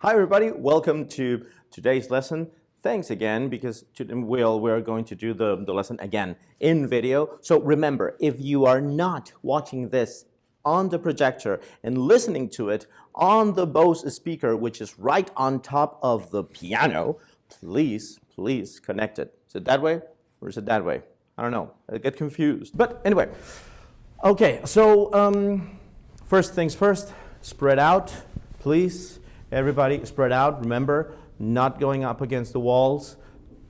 Hi everybody, welcome to today's lesson. Thanks again because we're going to do the lesson again in video. So remember, if you are not watching this on the projector and listening to it on the Bose speaker, which is right on top of the piano, please connect it. Is it that way or is it that way? I don't know, I get confused. But anyway, okay, so first things first, spread out, please. Everybody spread out. Remember, not going up against the walls,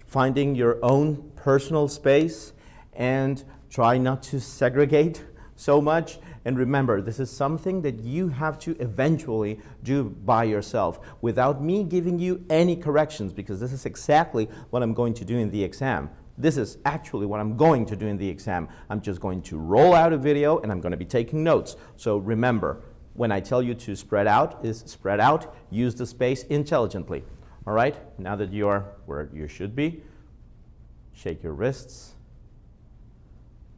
finding your own personal space, and try not to segregate so much. And remember, this is something that you have to eventually do by yourself without me giving you any corrections, because this is exactly what I'm going to do in the exam. This is actually what I'm going to do in the exam. I'm just going to roll out a video and I'm going to be taking notes. So remember, when I tell you to spread out, is spread out, use the space intelligently. All right, now that you are where you should be, shake your wrists,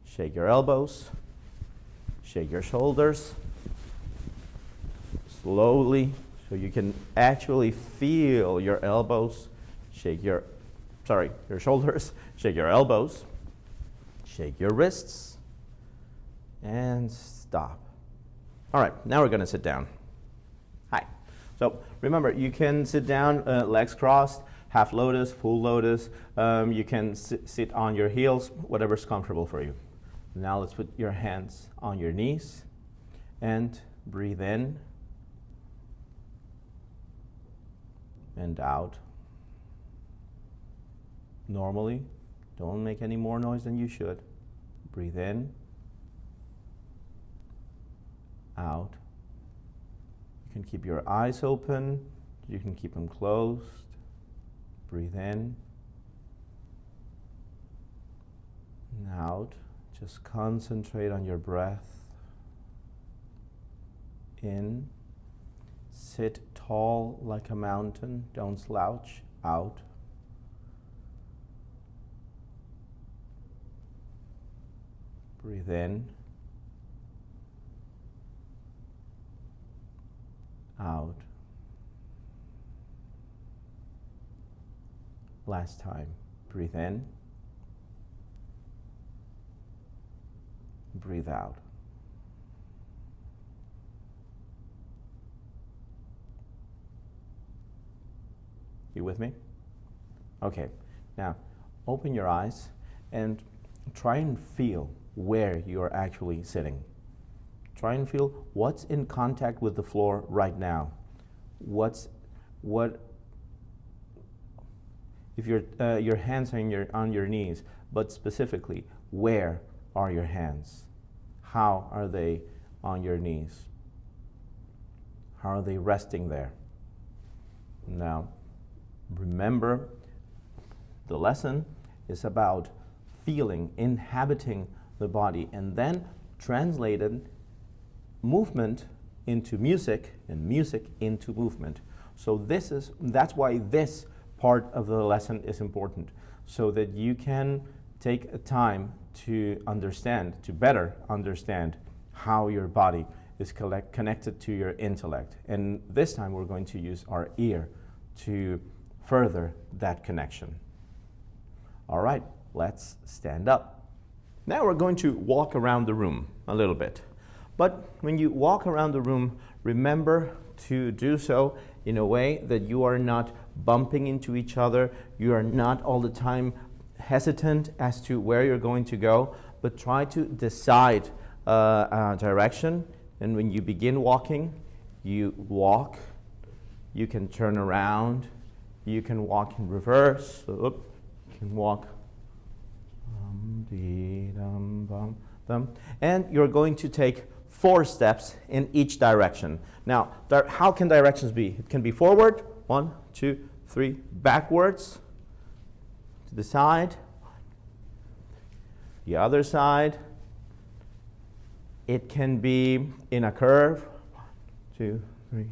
shake your elbows, shake your shoulders, slowly, so you can actually feel your elbows, your shoulders, shake your elbows, shake your wrists, and stop. All right, now we're going to sit down. Hi. So remember, you can sit down, legs crossed, half lotus, full lotus. You can sit on your heels, whatever's comfortable for you. Now let's put your hands on your knees and breathe in and out. Normally, don't make any more noise than you should. Breathe in. Out. You can keep your eyes open, you can keep them closed. Breathe in and out. Just concentrate on your breath. In. Sit tall like a mountain, don't slouch. Out. Breathe in. Out. Last time. Breathe in. Breathe out. You with me? Okay. Now, open your eyes and try and feel where you are actually sitting. Try and feel what's in contact with the floor right now. If your hands are on your knees, but specifically, where are your hands? How are they on your knees? How are they resting there? Now, remember, the lesson is about feeling, inhabiting the body, and then translated movement into music and music into movement. So that's why this part of the lesson is important, so that you can take a time to better understand how your body is connected to your intellect. And this time we're going to use our ear to further that connection. All right, let's stand up. Now we're going to walk around the room a little bit. But when you walk around the room, remember to do so in a way that you are not bumping into each other. You are not all the time hesitant as to where you're going to go, but try to decide a direction. And when you begin walking, you walk. You can turn around. You can walk in reverse. You can walk. And you're going to take 4 steps in each direction. Now, how can directions be? It can be forward, 1, 2, 3, backwards, to the side, the other side. It can be in a curve, 1, 2, 3. It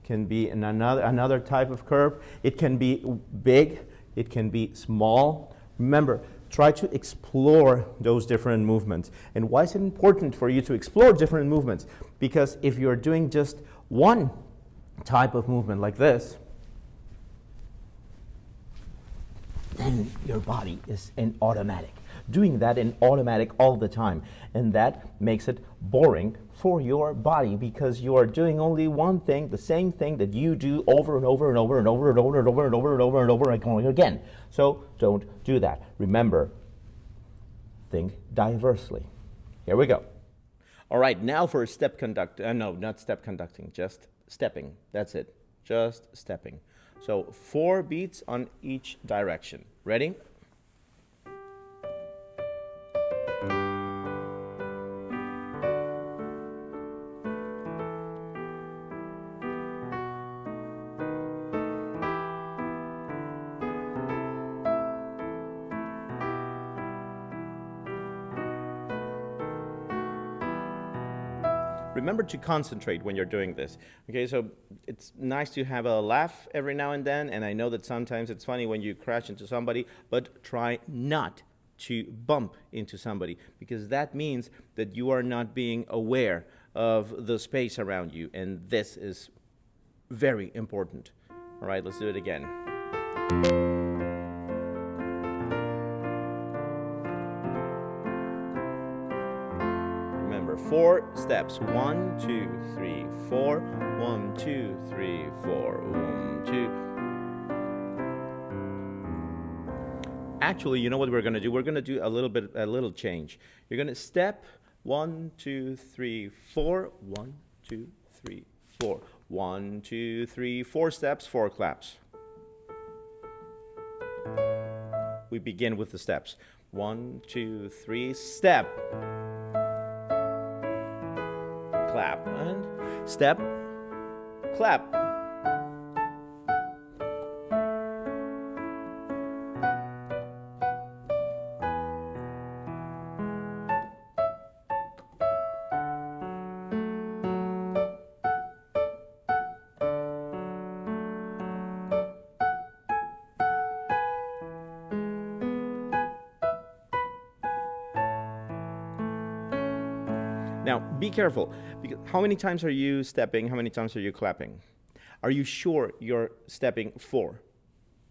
can be in another type of curve. It can be big, it can be small. Remember, try to explore those different movements. And why is it important for you to explore different movements? Because if you're doing just one type of movement like this, then your body is in automatic. Doing that in automatic all the time. And that makes it boring for your body because you are doing only one thing, the same thing that you do over and over and over and over and over and over and over and over and over and over again. So don't do that. Remember, think diversely. Here we go. All right, now for step conduct. No, not step conducting, just stepping. That's it. Just stepping. So 4 beats on each direction. Ready? Remember to concentrate when you're doing this. Okay, so it's nice to have a laugh every now and then, and I know that sometimes it's funny when you crash into somebody, but try not to bump into somebody, because that means that you are not being aware of the space around you, and this is very important. All right, let's do it again. Remember, 4 steps. 1, 2, 3, 4. 1, 2, 3, 4. 1, 2. Actually, you know what we're going to do? We're going to do a little change. You're going to step 1, 2, 3, 4. 1, 2, 3, 4. 1, 2, 3, 4 steps, 4 claps. We begin with the steps. 1, 2, 3, step. Clap. And step. Clap. Now, be careful, because how many times are you stepping? How many times are you clapping? Are you sure you're stepping 4?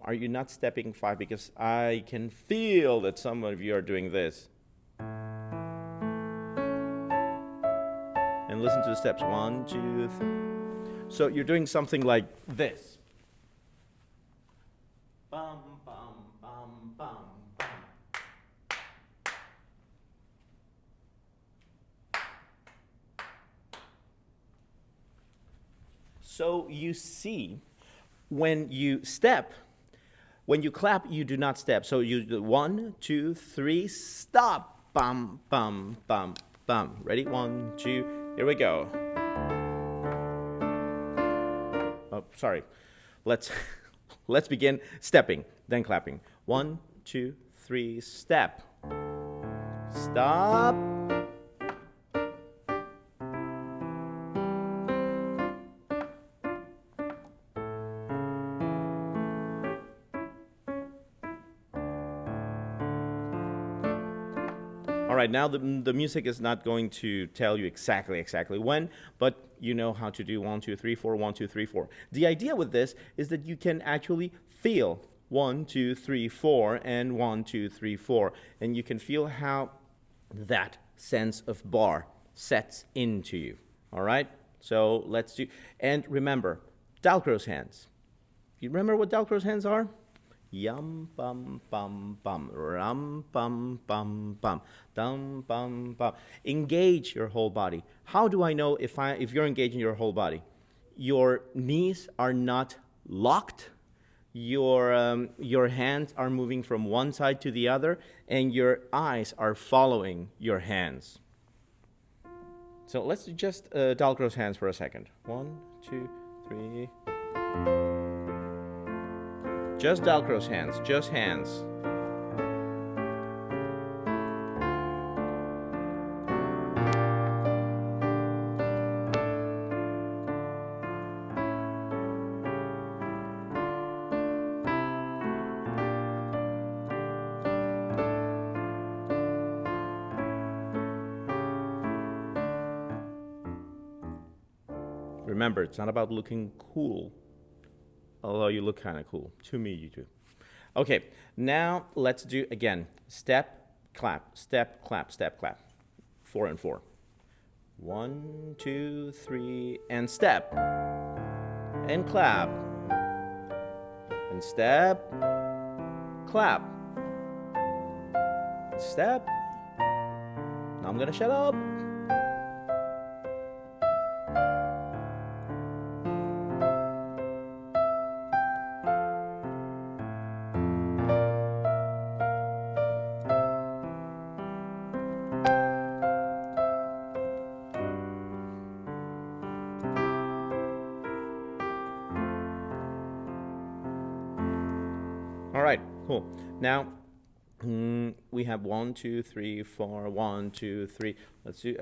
Are you not stepping 5? Because I can feel that some of you are doing this. And listen to the steps. 1, 2, 3. So you're doing something like this. Bum, bum, bum, bum. So you see, when you step, when you clap, you do not step. So you do 1, 2, 3, stop. Bum, bum, bum, bum. Ready? 1, 2, here we go. Oh, sorry. Let's begin stepping, then clapping. 1, 2, 3, step. Stop. All right, now the music is not going to tell you exactly when, but you know how to do 1, 2, 3, 4, 1, 2, 3, 4. The idea with this is that you can actually feel 1, 2, 3, 4, and 1, 2, 3, 4, and you can feel how that sense of bar sets into you. All right, so let's do, and remember, Dalcroze hands. You remember what Dalcroze hands are? Yum bum bum bum, rum bum bum bum, dum bum bum. Engage your whole body. How do I know if you're engaging your whole body? Your knees are not locked. Your hands are moving from one side to the other, and your eyes are following your hands. So let's do just Dalcroze hands for a second. 1, 2, 3. Just Dalcroze hands, just hands. Remember, it's not about looking cool, although you look kind of cool. To me, you do. Okay, now let's do, again, step, clap, step, clap, step, clap. 4 and 4. 1, 2, 3, and step. And clap. And step, clap. Step. Now I'm gonna shut up. All right, cool. Now, we have 1, 2, 3, 4, 1, 2, 3. Let's do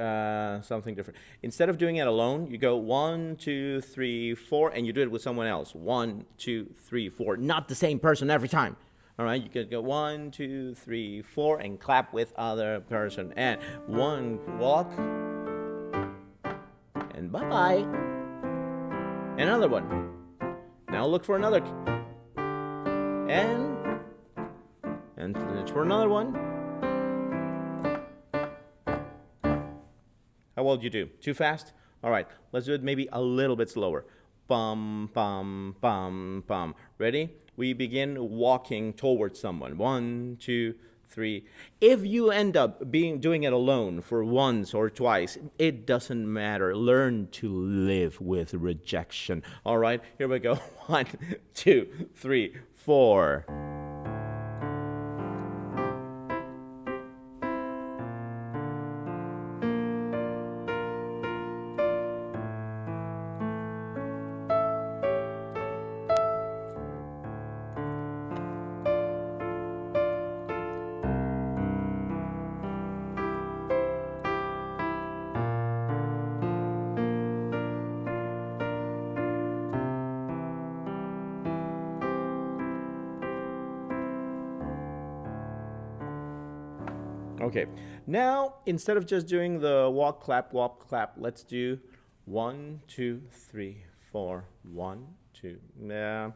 something different. Instead of doing it alone, you go 1, 2, 3, 4, and you do it with someone else. 1, 2, 3, 4. Not the same person every time. All right, you could go 1, 2, 3, 4, and clap with other person. And 1, walk, and bye-bye. Another one. Now look for another. And for another one. How well did you do? Too fast? All right, let's do it maybe a little bit slower. Bum, bum, bum, bum. Ready? We begin walking towards someone. 1, 2, 3. If you end up doing it alone for once or twice, it doesn't matter. Learn to live with rejection. All right, here we go. 1, 2, 3, 4. Okay, now instead of just doing the walk, clap, let's do 1, 2, 3, 4, 1, 2. No,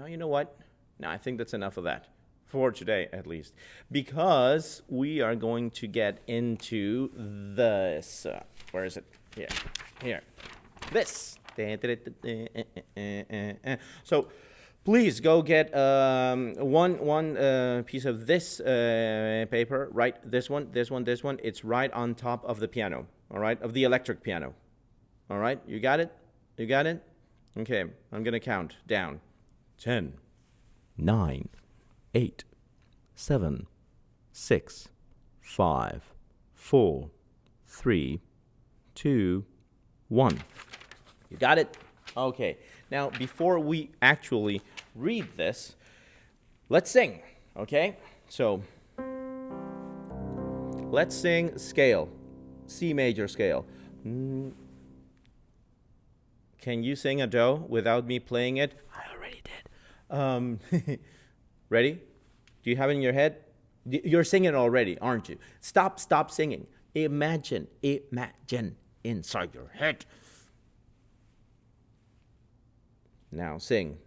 you know what? No, I think that's enough of that for today, at least, because we are going to get into this. Where is it? Here. This. So, please go get one piece of this paper, right? This one. It's right on top of the piano, all right? Of the electric piano, all right? You got it? Okay, I'm going to count down. 10, 9, 8, 7, 6, 5, 4, 3, 2, 1. You got it? Okay. Now, before we actually read this, let's sing, okay? So, let's sing scale, C major scale. Can you sing a do without me playing it? I already did. Ready? Do you have it in your head? You're singing already, aren't you? Stop singing. Imagine inside your head. Now sing.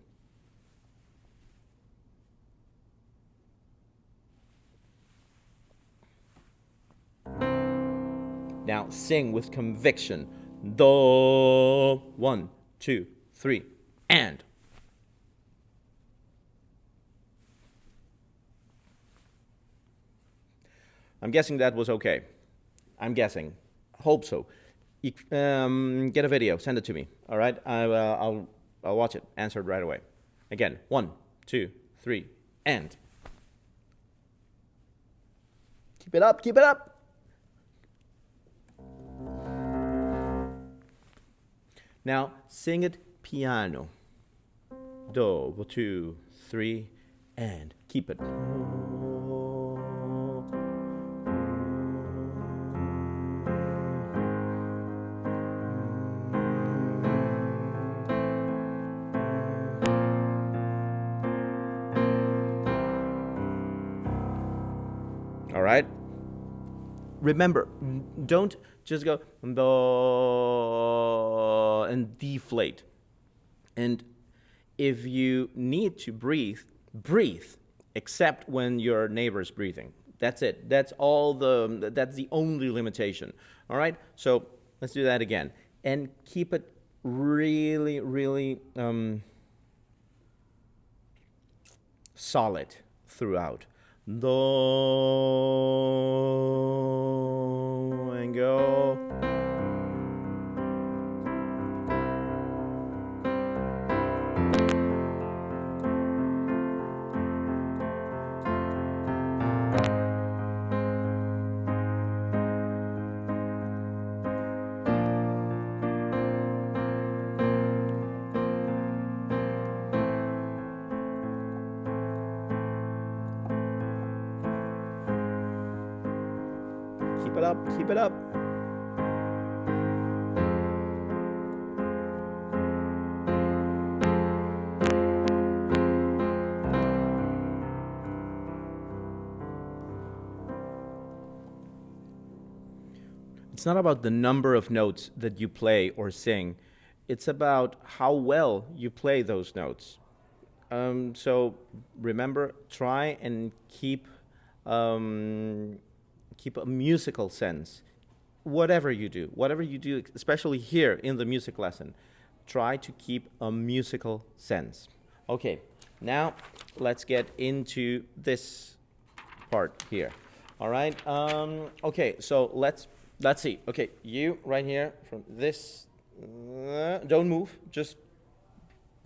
Now sing with conviction. Do. 1, 2, 3, and. I'm guessing that was okay. I'm guessing. Hope so. Get a video. Send it to me. All right. I'll watch it. Answer it right away. Again. 1, 2, 3, and. Keep it up. Now sing it piano. Do, 2, 3, and keep it. All right? Remember, don't just go do. and deflate. And if you need to breathe, breathe, except when your neighbor's breathing. That's it. That's the only limitation. All right? So let's do that again. And keep it really, really solid throughout. Do and go. Keep it up, keep it up. It's not about the number of notes that you play or sing. It's about how well you play those notes. So remember, try and keep a musical sense. Whatever you do, especially here in the music lesson, try to keep a musical sense. Okay, now let's get into this part here. All right. Okay, so let's see. Okay, you right here from this. Don't move. Just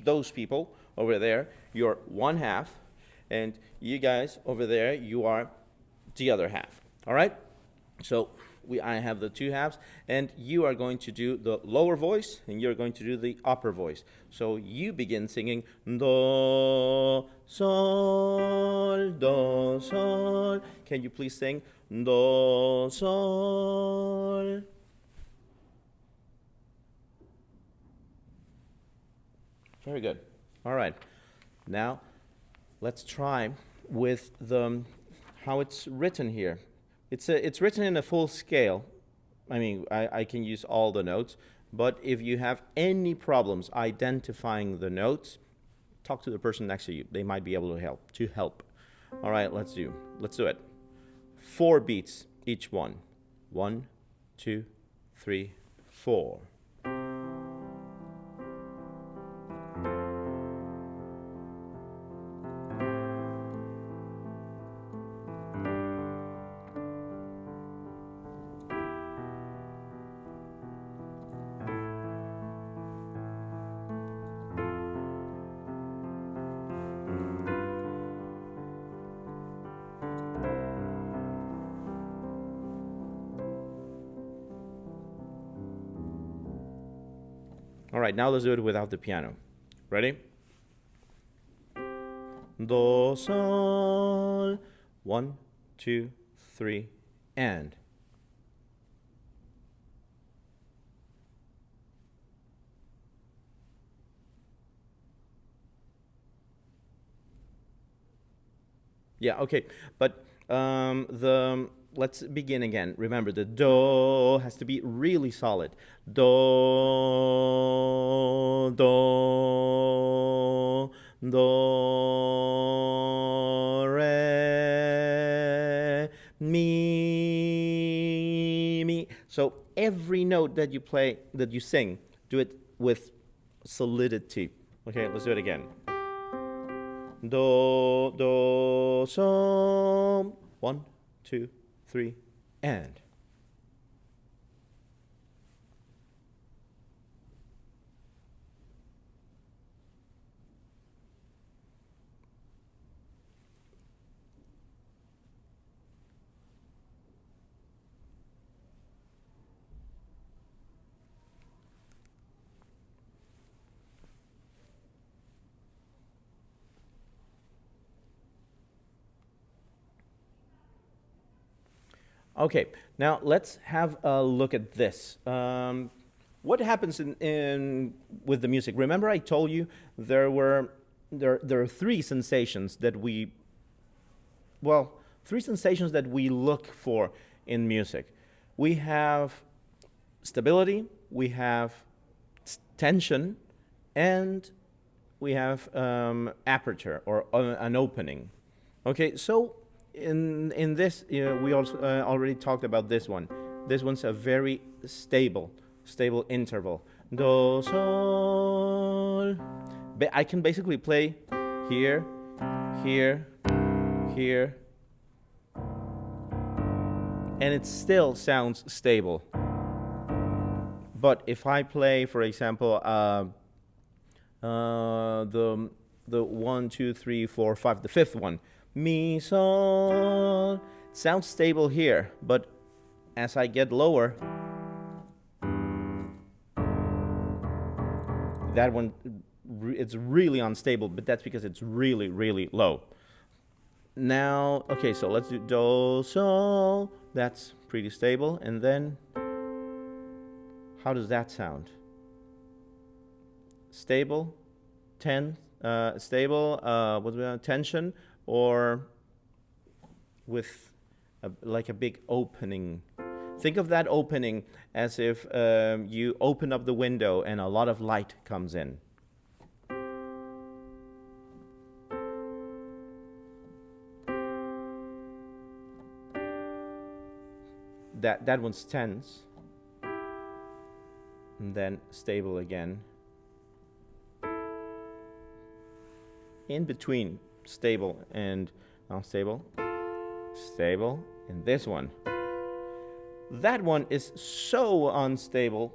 those people over there. You're one half, and you guys over there. You are the other half. All right. So I have the two halves, and you are going to do the lower voice, and you're going to do the upper voice. So you begin singing do, sol, do, sol. Can you please sing do, sol? Very good. All right. Now let's try with how it's written here. It's written in a full scale. I mean, I can use all the notes, but if you have any problems identifying the notes, talk to the person next to you. They might be able to help. All right, let's do it. 4 beats each one. 1, 2, 3, 4. All right, now let's do it without the piano. Ready? Do, sol. 1, 2, 3, and. Yeah, okay, but let's begin again. Remember, the do has to be really solid. Do, do, do, re, mi, mi. So every note that you play, that you sing, do it with solidity. Okay, let's do it again. Do, do, sol. 1, 2, 3, and. Okay, now let's have a look at this. What happens with the music? Remember I told you there are 3 sensations that we look for in music. We have stability, we have tension, and we have aperture, or an opening. Okay, so in this, we also already talked about this one. This one's a very stable interval. Do, sol. I can basically play here, here, here, and it still sounds stable. But if I play, for example, the 1, 2, 3, 4, 5, the fifth one, mi sol, sounds stable here, but as I get lower, that one, it's really unstable, but that's because it's really, really low. Now, okay, so let's do do, sol. That's pretty stable. And then, how does that sound? Stable, stable, what's the tension, or with like a big opening? Think of that opening as if you open up the window and a lot of light comes in. That one's tense, and then stable again. In between stable and unstable, stable, and this one. That one is so unstable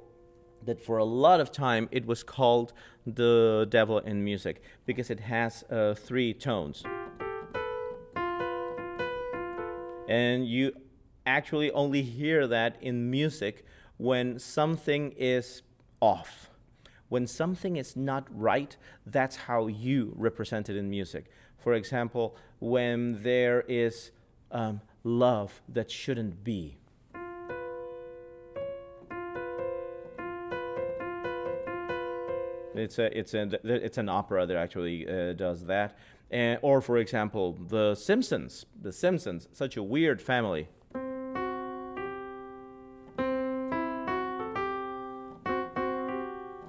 that for a lot of time it was called the devil in music, because it has 3 tones. And you actually only hear that in music when something is off. When something is not right, that's how you represent it in music. For example, when there is love that shouldn't be. It's an opera that actually does that. Or, for example, The Simpsons. The Simpsons, such a weird family.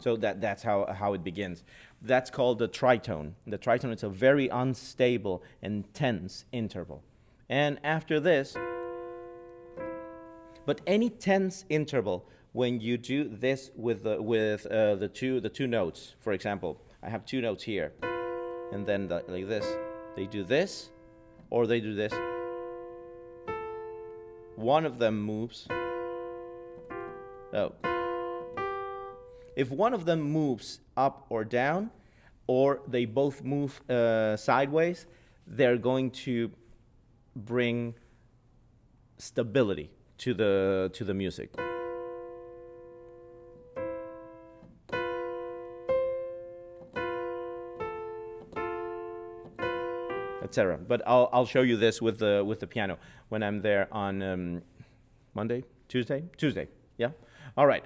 So that's how it begins. That's called the tritone. The tritone is a very unstable and tense interval. And after this, but any tense interval, when you do this with the two notes, for example, I have 2 notes here, and then like this, they do this, or they do this. One of them moves. Oh. If one of them moves up or down, or they both move sideways, they're going to bring stability to the music. Etc. But I'll show you this with the piano when I'm there on Monday, Tuesday. Yeah. All right.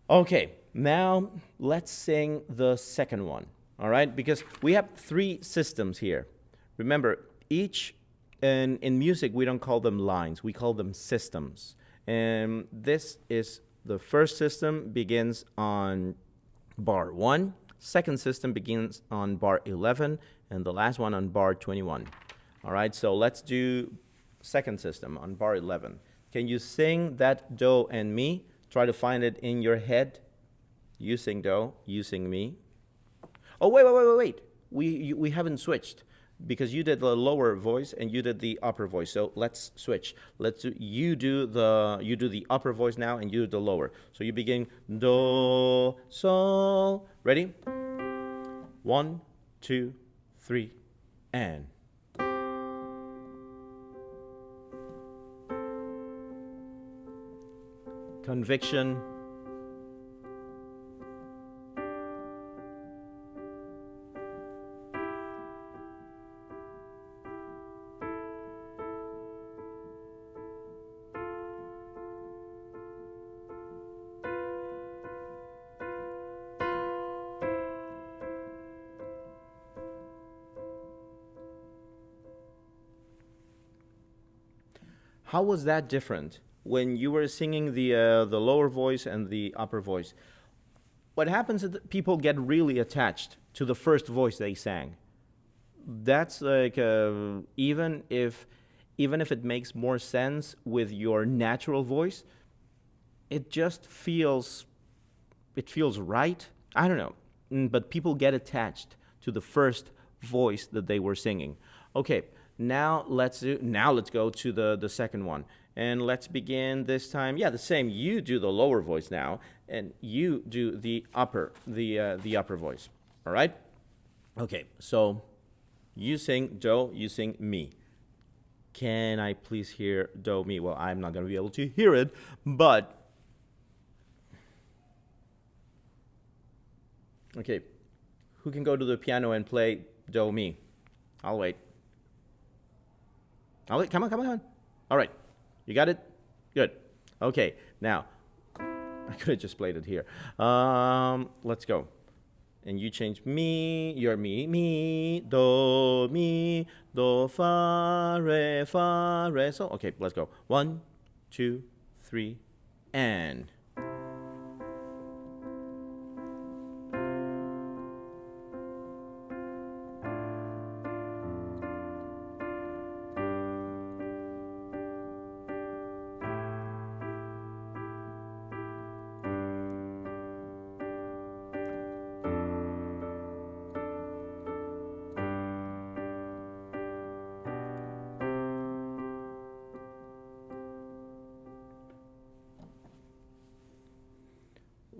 Okay. Now let's sing the second one. All right, because we have 3 systems here. Remember, each in music we don't call them lines, we call them systems. And this is the first system, begins on bar 1. Second system begins on bar 11, and the last one on bar 21. All right, so let's do second system on bar 11. Can you sing that do and mi? Try to find it in your head. You sing do, you sing mi. Oh, wait. We haven't switched, because you did the lower voice and you did the upper voice. So let's switch. You do the upper voice now, and you do the lower. So you begin do, sol. Ready? 1, 2, 3, and. Conviction. How was that different when you were singing the lower voice and the upper voice? what happens is that people get really attached to the first voice they sang. That's like even if it makes more sense with your natural voice, it just feels right. I don't know, but people get attached to the first voice that they were singing. Okay, now let's go to the second one, and let's begin this time. Yeah, the same. You do the lower voice now, and you do the upper voice. All right. Okay, so you sing do, you sing mi. Can I please hear do mi? Well, I'm not going to be able to hear it, but okay. Who can go to the piano and play do mi? I'll wait. Come on. All right. You got it? Good. Okay. Now, I could have just played it here. Let's go. And you change mi, your mi, do, fa, re, so. Okay, let's go. 1, 2, 3, and.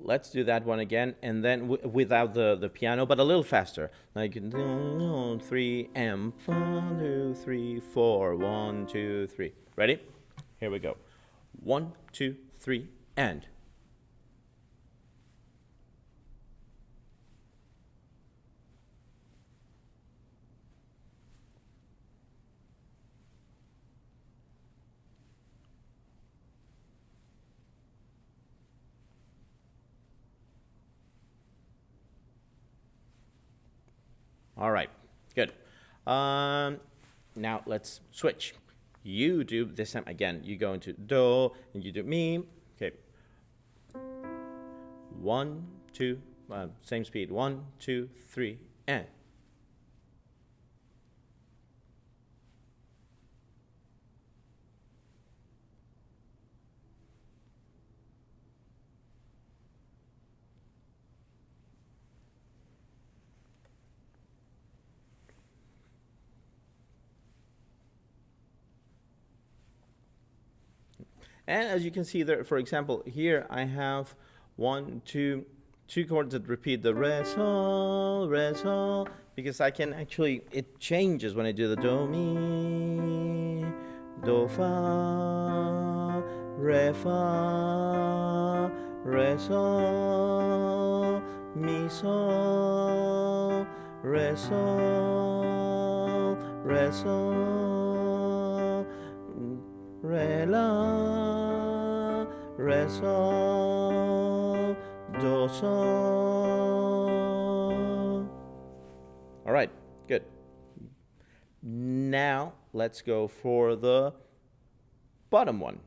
Let's do that one again, and then without the piano, but a little faster. Like 3 and 1, 2, 3, 4. 1, 2, 3. Ready? Here we go. 1, 2, 3, and. All right, good. Now let's switch. You do this time again. You go into do and you do mi. Okay. 1, 2, same speed. 1, 2, 3, and. And as you can see there, for example, here I have 1, 2 chords that repeat the re, sol, because I can actually, it changes when I do the do, mi, do, fa, re, sol, mi, sol, re, sol, re, la, re, sol, do, sol. All right, good. Now let's go for the bottom one,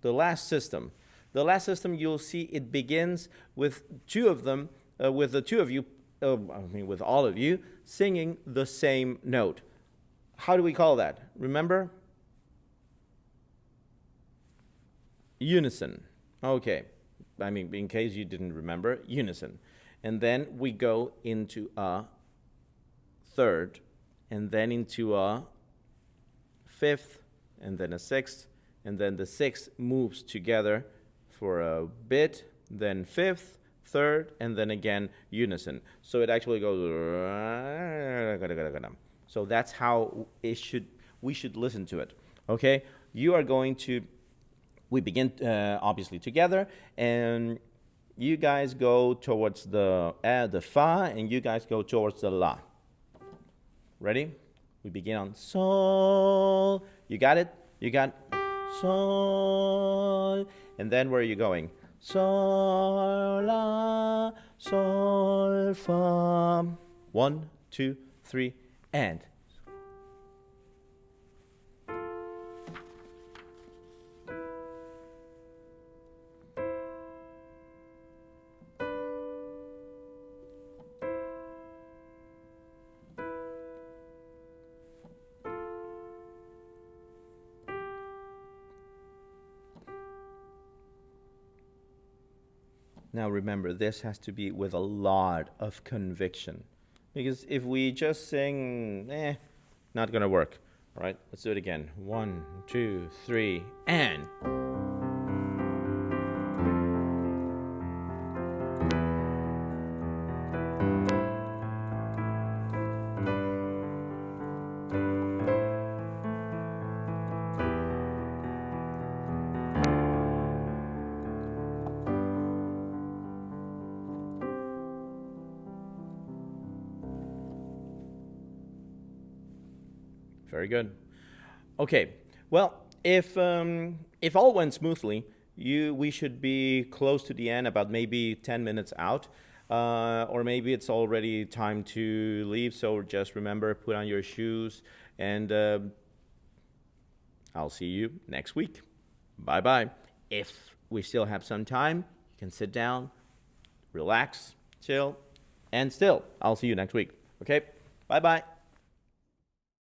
the last system. The last system, you'll see it begins with two of them, with the two of you, with all of you, singing the same note. How do we call that? Remember? Unison. Okay. I mean, in case you didn't remember, unison. And then we go into a third, and then into a fifth, and then a sixth, and then the sixth moves together for a bit, then fifth, third, and then again unison. So it actually goes. So that's how we should listen to it. Okay? You are going to. We begin obviously together, and you guys go towards the fa, and you guys go towards the la. Ready? We begin on sol. You got it? You got sol. And then where are you going? Sol, la, sol, fa. 1, 2, 3, and. Now remember, this has to be with a lot of conviction. Because if we just sing, not gonna work. All right, let's do it again. 1, 2, 3, and. Very good. Okay. Well, if all went smoothly, we should be close to the end, about maybe 10 minutes out, or maybe it's already time to leave. So just remember, put on your shoes, and I'll see you next week. Bye bye. If we still have some time, you can sit down, relax, chill, and still, I'll see you next week. Okay. Bye bye.